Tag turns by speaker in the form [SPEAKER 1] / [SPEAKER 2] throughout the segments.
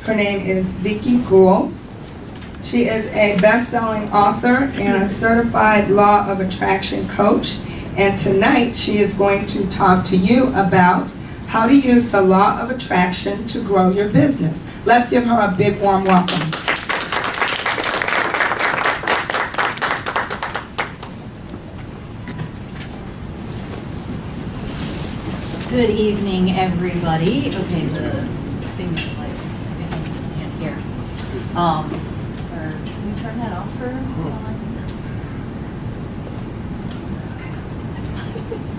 [SPEAKER 1] Her name is Vicky Gould. She is a best-selling author and a certified law of attraction coach. And tonight she is going to talk to you about how to use the law of attraction to grow your business. Let's give her a big warm welcome.
[SPEAKER 2] Good evening, everybody. Okay, the thing is like, I think I need to stand here. Or can we turn that off for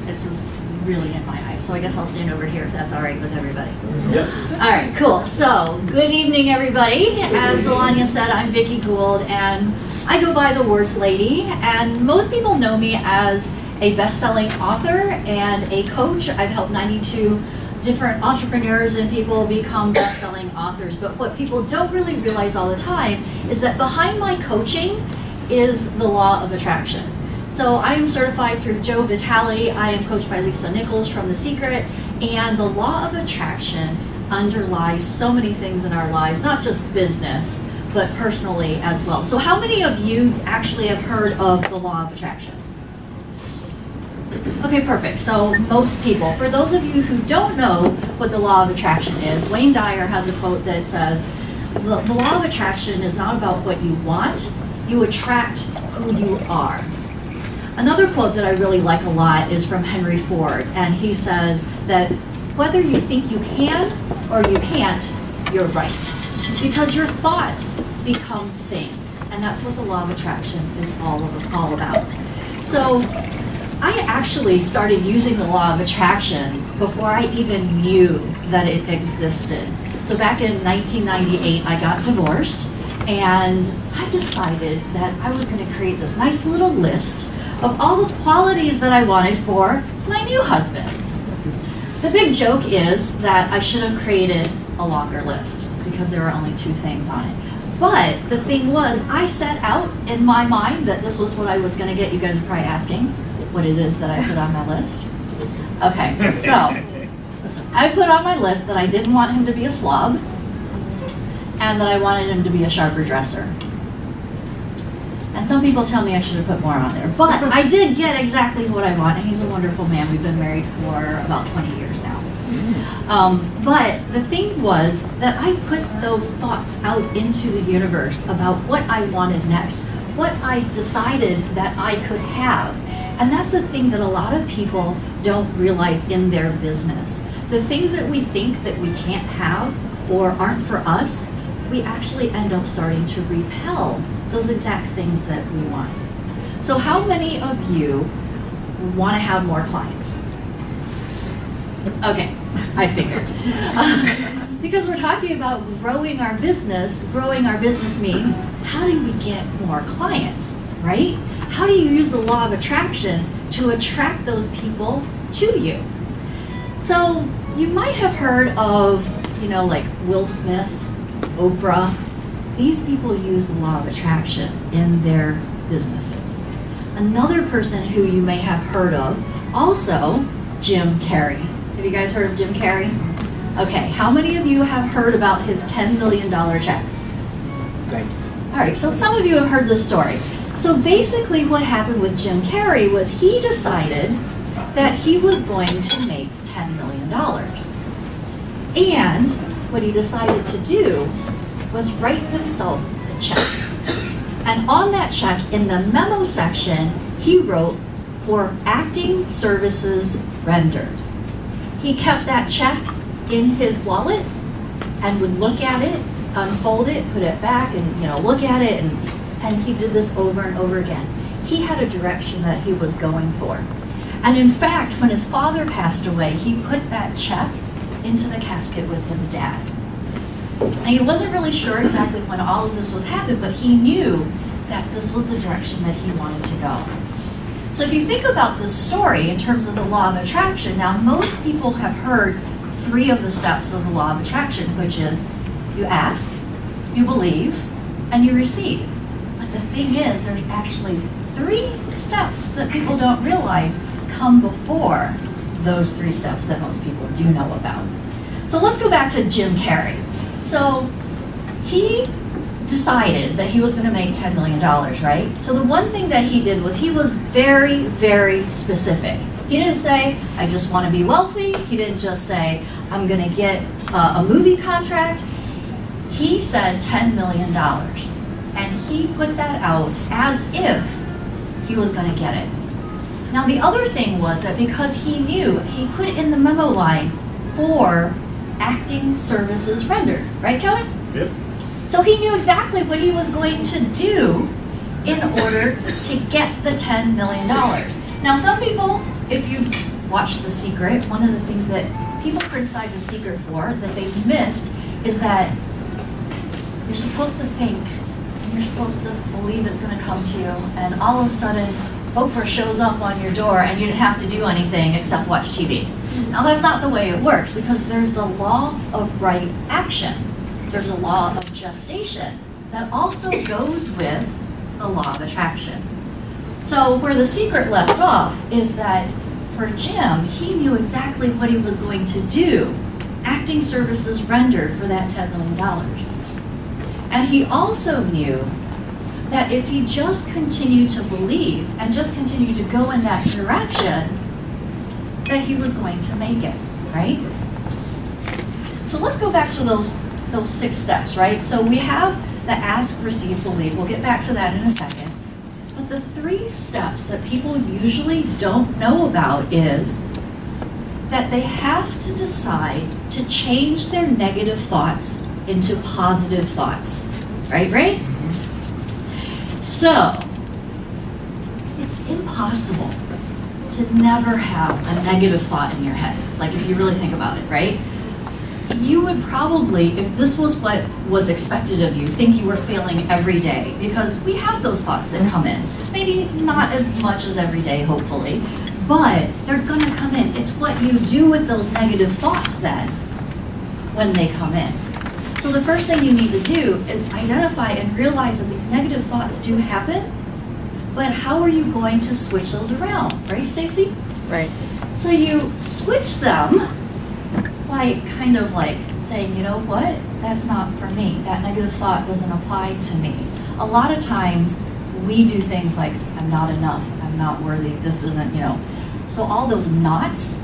[SPEAKER 2] It's just really in my eyes, so I guess I'll stand over here if that's all right with everybody.
[SPEAKER 3] Yep.
[SPEAKER 2] All right, cool. So, good evening, everybody. As Alanya said, I'm Vicky Gould, and I go by the Words Lady, and most people know me as a best-selling author and a coach. I've helped 92 different entrepreneurs and people become best-selling authors. But what people don't really realize all the time is that behind my coaching is the law of attraction. So I am certified through Joe Vitale. I am coached by Lisa Nichols from The Secret. And the law of attraction underlies so many things in our lives, not just business, but personally as well. So how many of you actually have heard of the law of attraction? Okay, perfect. So most people. For those of you who don't know what the law of attraction is, Wayne Dyer has a quote that says, the law of attraction is not about what you want, you attract who you are. Another quote that I really like a lot is from Henry Ford, and he says that whether you think you can or you can't, you're right. Because your thoughts become things, and that's what the law of attraction is all about. So I actually started using the law of attraction before I even knew that it existed. So back in 1998, I got divorced, and I decided that I was going to create this nice little list of all the qualities that I wanted for my new husband. The big joke is that I should have created a longer list because there were only 2 things on it. But the thing was, I set out in my mind that this was what I was going to get. You guys are probably asking what it is that I put on my list. Okay, so I put on my list that I didn't want him to be a slob and that I wanted him to be a sharper dresser. And some people tell me I should have put more on there, but I did get exactly what I want, and he's a wonderful man. We've been married for about 20 years now. But the thing was that I put those thoughts out into the universe about what I wanted next, what I decided that I could have. And that's the thing that a lot of people don't realize in their business. The things that we think that we can't have or aren't for us, we actually end up starting to repel those exact things that we want. So how many of you want to have more clients? Okay, I figured. Because we're talking about growing our business. Growing our business means, how do we get more clients, right? How do you use the law of attraction to attract those people to you? So you might have heard of, like Will Smith, Oprah. These people use the law of attraction in their businesses. Another person who you may have heard of, also Jim Carrey. Have you guys heard of Jim Carrey? Okay, how many of you have heard about his $10 million check?
[SPEAKER 3] Thank you.
[SPEAKER 2] All right, so some of you have heard this story. So basically what happened with Jim Carrey was he decided that he was going to make $10 million. And what he decided to do was write himself a check. And on that check, in the memo section, he wrote, "For acting services rendered." He kept that check in his wallet and would look at it, unfold it, put it back, and look at it, and he did this over and over again. He had a direction that he was going for. And in fact, when his father passed away, he put that check into the casket with his dad. And he wasn't really sure exactly when all of this was happening, but he knew that this was the direction that he wanted to go. So if you think about this story in terms of the law of attraction, now most people have heard 3 of the steps of the law of attraction, which is you ask, you believe, and you receive. But the thing is, there's actually 3 steps that people don't realize come before those 3 steps that most people do know about. So let's go back to Jim Carrey. So he decided that he was going to make $10 million, right? So the one thing that he did was he was very, very specific. He didn't say, I just want to be wealthy. He didn't just say, I'm going to get a movie contract. He said $10 million. And he put that out as if he was going to get it. Now the other thing was that because he knew, he put in the memo line for acting services rendered, right, Kevin?
[SPEAKER 3] Yep.
[SPEAKER 2] So he knew exactly what he was going to do in order to get the $10 million. Now some people, if you watch The Secret, one of the things that people criticize The Secret for, that they missed, is that you're supposed to think, and you're supposed to believe it's going to come to you, and all of a sudden Oprah shows up on your door and you didn't have to do anything except watch TV. Now that's not the way it works, because there's the law of right action. There's a law of gestation that also goes with the law of attraction. So where The Secret left off is that for Jim, he knew exactly what he was going to do, acting services rendered for that $10 million. And he also knew that if he just continued to believe and just continued to go in that direction, that he was going to make it, right? So let's go back to those 6 steps, right? So we have the ask, receive, believe. We'll get back to that in a second. But the 3 steps that people usually don't know about is that they have to decide to change their negative thoughts into positive thoughts, right, Ray? So, it's impossible to never have a negative thought in your head, like if you really think about it, right? You would probably, if this was what was expected of you, think you were failing every day, because we have those thoughts that come in. Maybe not as much as every day, hopefully, but they're gonna come in. It's what you do with those negative thoughts then, when they come in. So the first thing you need to do is identify and realize that these negative thoughts do happen, but how are you going to switch those around, right, Stacey?
[SPEAKER 4] Right.
[SPEAKER 2] So you switch them, kind of like saying, you know what, that's not for me. That negative thought doesn't apply to me. A lot of times we do things like, I'm not enough, I'm not worthy, this isn't, So all those nots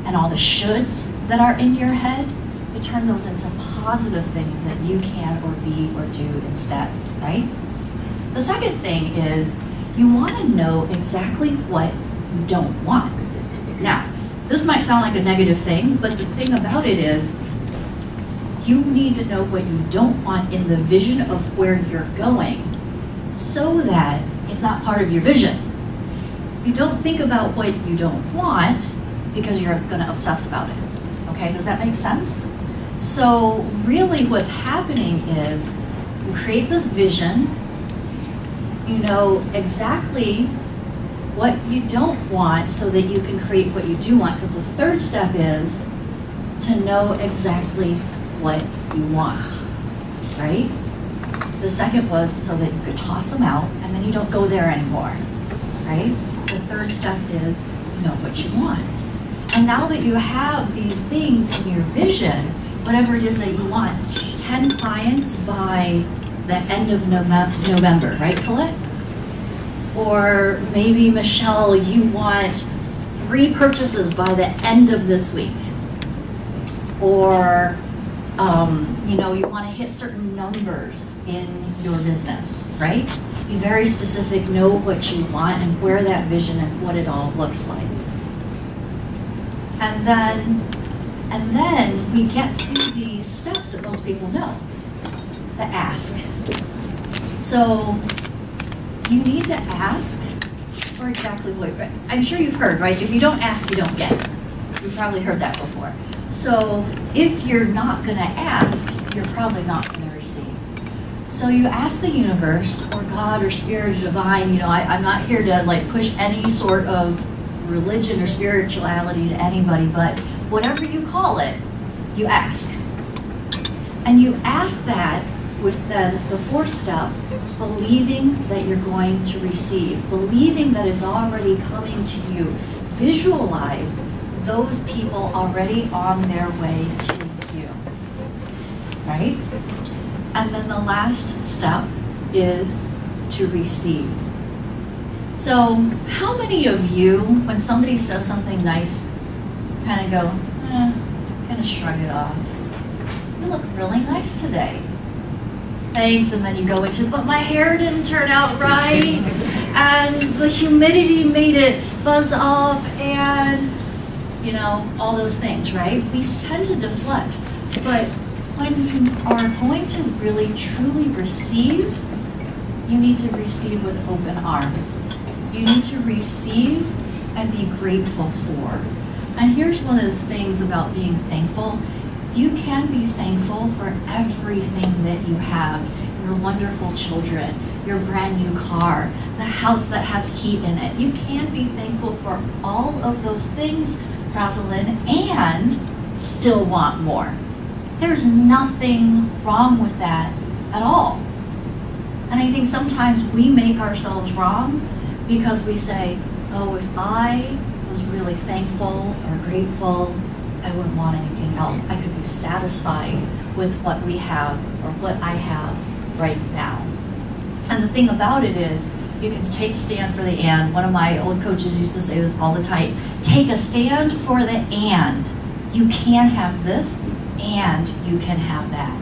[SPEAKER 2] and all the shoulds that are in your head, you turn those into positive things that you can or be or do instead, right? The second thing is you want to know exactly what you don't want. Now, this might sound like a negative thing, but the thing about it is you need to know what you don't want in the vision of where you're going so that it's not part of your vision. You don't think about what you don't want because you're going to obsess about it. Okay, does that make sense? So really what's happening is you create this vision, you know exactly what you don't want so that you can create what you do want, because the third step is to know exactly what you want, right? The second was so that you could toss them out and then you don't go there anymore, right? The third step is know what you want. And now that you have these things in your vision, whatever it is that you want, 10 clients by the end of November, right, Colette? Or maybe, Michelle, you want 3 purchases by the end of this week. Or, you want to hit certain numbers in your business, right? Be very specific, know what you want and where that vision and what it all looks like. And then we get to these steps that most people know, the ask. So you need to ask for exactly what, I'm sure you've heard, right? If you don't ask, you don't get. You've probably heard that before. So if you're not gonna ask, you're probably not gonna receive. So you ask the universe or God or spirit or divine, I'm not here to push any sort of religion or spirituality to anybody, but whatever you call it, you ask. And you ask that with then the 4th step, believing that you're going to receive, believing that it's already coming to you. Visualize those people already on their way to you, right? And then the last step is to receive. So how many of you, when somebody says something nice, kind of go, kind of shrug it off? You look really nice today. Thanks, and then you go into, but my hair didn't turn out right, and the humidity made it fuzz up, and you know, all those things, right? We tend to deflect, but when you are going to really truly receive, you need to receive with open arms. You need to receive and be grateful for. And here's one of those things about being thankful. You can be thankful for everything that you have. Your wonderful children, your brand new car, the house that has heat in it. You can be thankful for all of those things, Rosalind, and still want more. There's nothing wrong with that at all. And I think sometimes we make ourselves wrong because we say, oh, if I was really thankful or grateful, I wouldn't want anything else. I could be satisfied with what we have or what I have right now. And the thing about it is, you can take a stand for the and. One of my old coaches used to say this all the time. Take a stand for the and. You can have this and you can have that.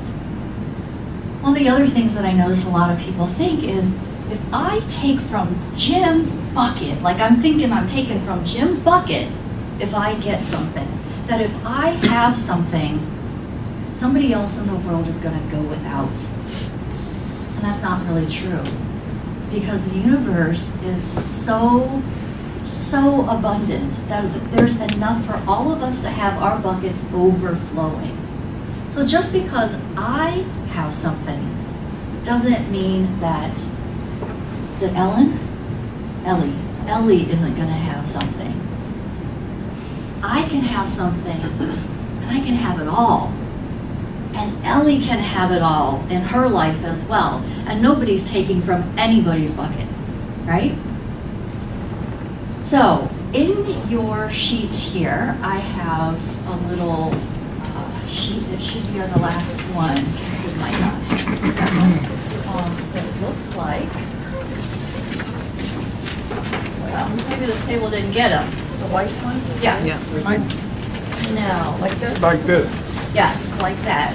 [SPEAKER 2] One of the other things that I notice a lot of people think is, if I take from Jim's bucket, like I'm thinking I'm taking from Jim's bucket, if I get something, that if I have something, somebody else in the world is going to go without. And that's not really true. Because the universe is so abundant that there's enough for all of us to have our buckets overflowing. So just because I have something doesn't mean that, is it Ellen? Ellie isn't going to have something. I can have something, and I can have it all. And Ellie can have it all in her life as well. And nobody's taking from anybody's bucket, right? So, in your sheets here, I have a little sheet that should be on the last one. Oh my gosh. It looks like, well, maybe this table didn't get them.
[SPEAKER 3] The white one?
[SPEAKER 2] Yes. No.
[SPEAKER 3] Like this? Like this.
[SPEAKER 2] Yes, like that.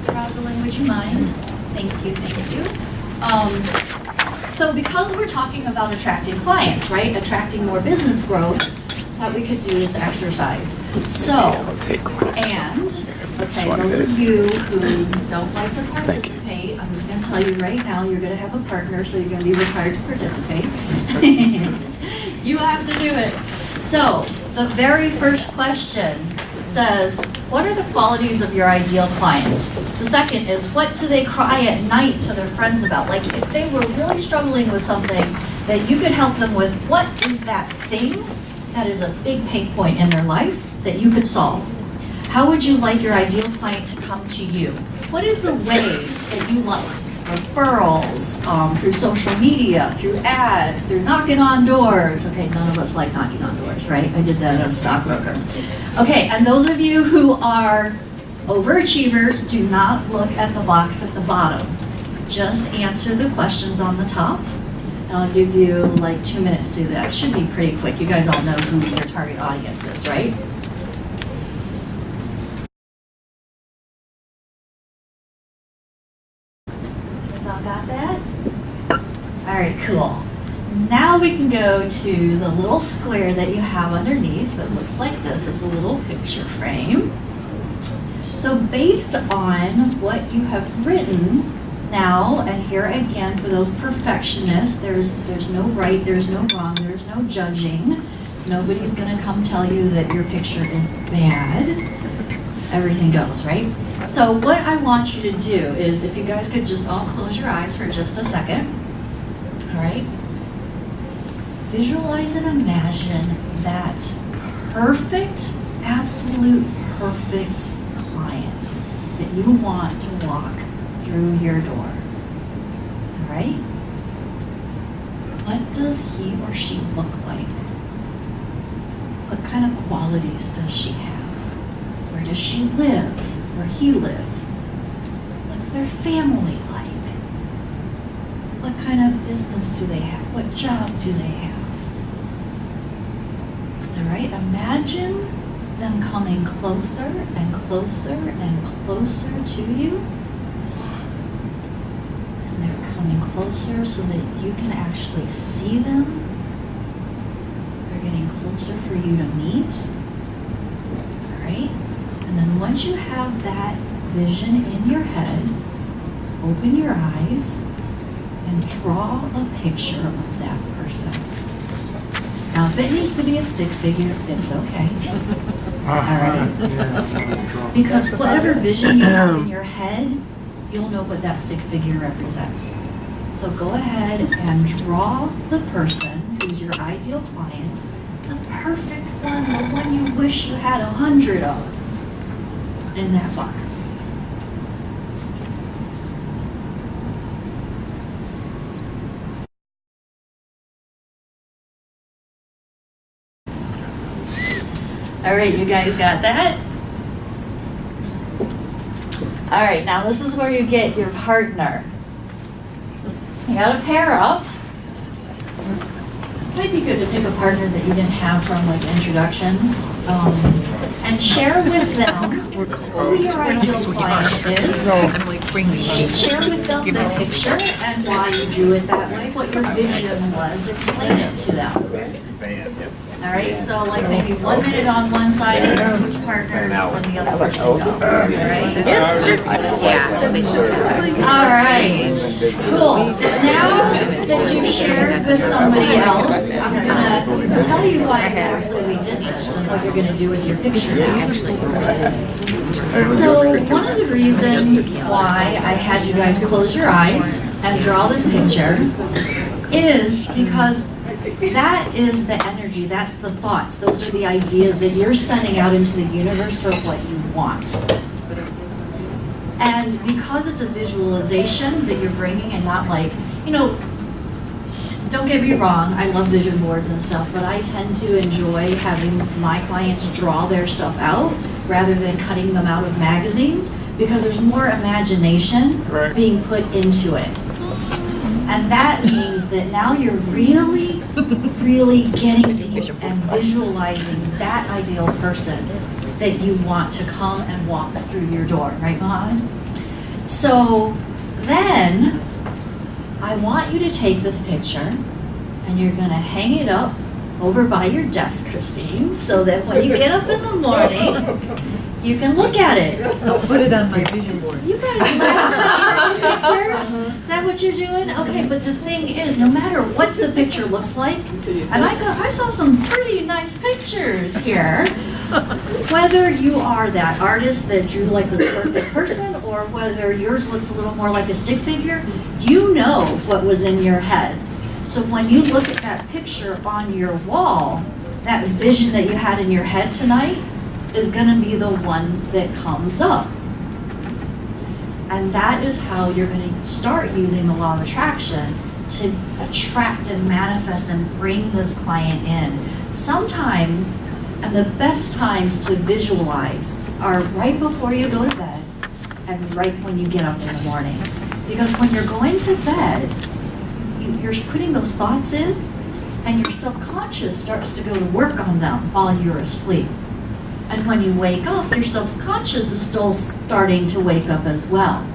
[SPEAKER 2] Rosalind, would you mind? Thank you, thank you. So because we're talking about attracting clients, right? Attracting more business growth, that we could do this exercise. So, and, okay, those of you who don't like to participate, I'm just gonna tell you right now, you're gonna have a partner, so you're gonna be required to participate. You have to do it. So, the very first question says, what are the qualities of your ideal client? The second is, what do they cry at night to their friends about? Like, if they were really struggling with something that you could help them with, what is that thing that is a big pain point in their life that you could solve? How would you like your ideal client to come to you? What is the way that you like? Referrals, through social media, through ads, through knocking on doors. Okay, none of us like knocking on doors, right? I did that as a stockbroker. Okay, and those of you who are overachievers, do not look at the box at the bottom. Just answer the questions on the top. And I'll give you like 2 minutes to do that. It should be pretty quick. You guys all know who your target audience is, right? Got that? All right, cool. Now we can go to the little square that you have underneath that looks like this. It's a little picture frame. So based on what you have written now, and here again for those perfectionists, there's no right, there's no wrong, there's no judging. Nobody's gonna come tell you that your picture is bad. Everything goes, right? So what I want you to do is, if you guys could just all close your eyes for just a second, all right? Visualize and imagine that perfect, absolute perfect client that you want to walk through your door, all right? What does he or she look like? What kind of qualities does she have? Where does she live? Where he live? What What's their family like? What kind of business do they have? What job do they have? All right, imagine them coming closer and closer and closer to you. And they're coming closer so that you can actually see them. They're getting closer for you to meet. All right? And then once you have that vision in your head, open your eyes and draw a picture of that person. Now, if it needs to be a stick figure, it's okay. All right? Because whatever vision you have in your head, you'll know what that stick figure represents. So go ahead and draw the person who's your ideal client, the perfect one, the one you wish you had 100 of in that box. All right, you guys got that? All right, now this is where you get your partner. You gotta pair up. Might be good to pick a partner that you didn't have from like introductions, and share with them who your ideal client is.
[SPEAKER 4] I'm like, bring me.
[SPEAKER 2] Share with them the picture and why you drew it that way, what your vision was. Explain it to them. All right, so like maybe 1 minute on one side and then switch partners and the other person go. All right?
[SPEAKER 4] Yeah.
[SPEAKER 2] All right, cool. So now that you've shared with somebody else, I'm gonna tell you why exactly we did this and what you're gonna do with your picture now. So one of the reasons why I had you guys close your eyes and draw this picture is because that is the energy, that's the thoughts, those are the ideas that you're sending out into the universe for what you want. And because it's a visualization that you're bringing and not like, you know, don't get me wrong, I love vision boards and stuff, but I tend to enjoy having my clients draw their stuff out rather than cutting them out of magazines because there's more imagination being put into it. And that means that now you're really, really getting deep and visualizing that ideal person that you want to come and walk through your door, right, Mohammed? So then I want you to take this picture and you're gonna hang it up over by your desk, Christine, so that when you get up in the morning, you can look at it.
[SPEAKER 4] I'll put it on my vision board.
[SPEAKER 2] You guys laugh at pictures? Is that what you're doing? Okay, but the thing is, no matter what the picture looks like, and I saw some pretty nice pictures here, whether you are that artist that drew like the perfect person or whether yours looks a little more like a stick figure, you know what was in your head. So when you look at that picture on your wall, that vision that you had in your head tonight is going to be the one that comes up. And that is how you're going to start using the law of attraction to attract and manifest and bring this client in. Sometimes, and the best times to visualize are right before you go to bed and right when you get up in the morning. Because when you're going to bed, you're putting those thoughts in and your subconscious starts to go to work on them while you're asleep. And when you wake up, your subconscious is still starting to wake up as well.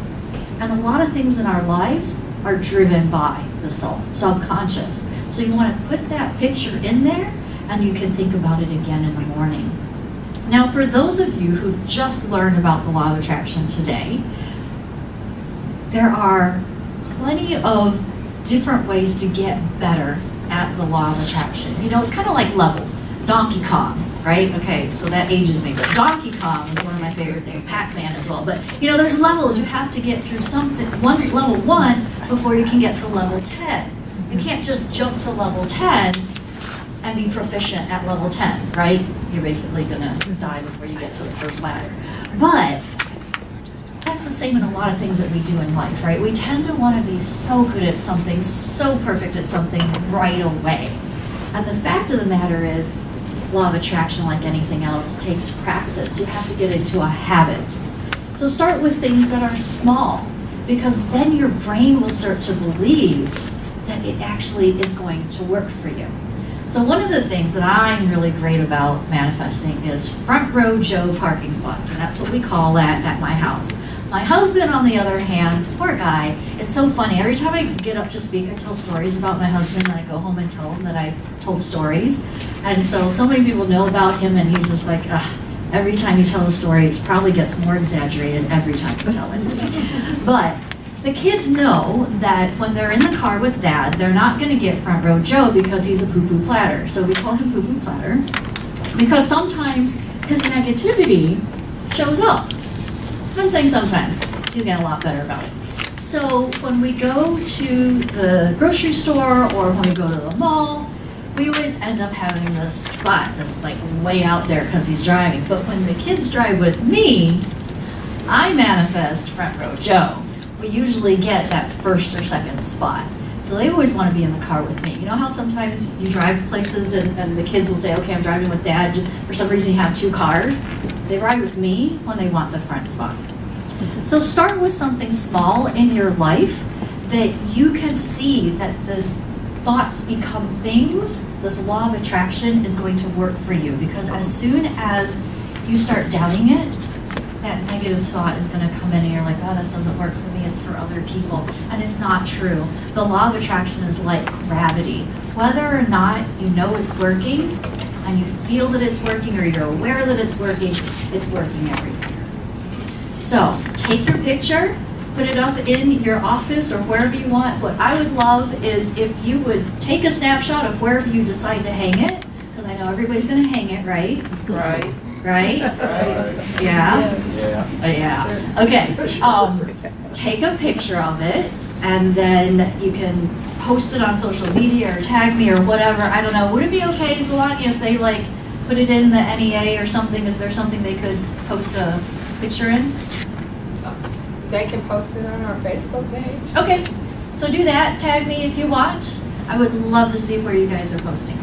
[SPEAKER 2] And a lot of things in our lives are driven by the subconscious. So you want to put that picture in there and you can think about it again in the morning. Now, for those of you who just learned about the law of attraction today, there are plenty of different ways to get better at the law of attraction. You know, it's kind of like levels. Donkey Kong, right? Okay, so that ages me, but Donkey Kong is one of my favorite things, Pac-Man as well. But you know, there's levels. You have to get through something, level 1 before you can get to level 10. You can't just jump to level 10 and be proficient at level 10, right? You're basically gonna die before you get to the first ladder. But that's the same in a lot of things that we do in life, right? We tend to want to be so good at something, so perfect at something right away. And the fact of the matter is, law of attraction, like anything else, takes practice. You have to get into a habit. So start with things that are small. because then your brain will start to believe that it actually is going to work for you. So one of the things that I'm really great about manifesting is front row Joe parking spots, and that's what we call that at my house. My husband, on the other hand, poor guy, it's so funny. Every time I get up to speak, I tell stories about my husband, and I go home and tell him that I told stories. And so many people know about him, and he's just like, ugh. Every time you tell a story, it probably gets more exaggerated every time you tell it. But the kids know that when they're in the car with Dad, they're not going to get front row Joe because he's a poo-poo platter. So we call him poo-poo platter because sometimes his negativity shows up. I'm saying sometimes. He's getting a lot better about it. So when we go to the grocery store or when we go to the mall, we always end up having this spot that's like way out there because he's driving. But when the kids drive with me, I manifest front row Joe. We usually get that first or second spot. So they always want to be in the car with me. You know how sometimes you drive places and the kids will say, okay, I'm driving with Dad. For some reason you have 2 cars. They ride with me when they want the front spot. So start with something small in your life that you can see that this thoughts become things. This law of attraction is going to work for you, because as soon as you start doubting it, that negative thought is going to come in and you're like, oh, this doesn't work for me, it's for other people. And it's not true. The law of attraction is like gravity. Whether or not you know it's working and you feel that it's working or you're aware that it's working everywhere. So take your picture, put it up in your office or wherever you want. What I would love is if you would take a snapshot of wherever you decide to hang it, because I know everybody's going to hang it, right?
[SPEAKER 4] Right.
[SPEAKER 2] Right? Yeah? Yeah. Okay. Take a picture of it, and then you can post it on social media or tag me or whatever. I don't know. Would it be okay, Zalani, if they like put it in the NEA or something? Is there something they could post a picture in?
[SPEAKER 5] They can post it on our Facebook page.
[SPEAKER 2] Okay. So do that. Tag me if you want. I would love to see where you guys are posting.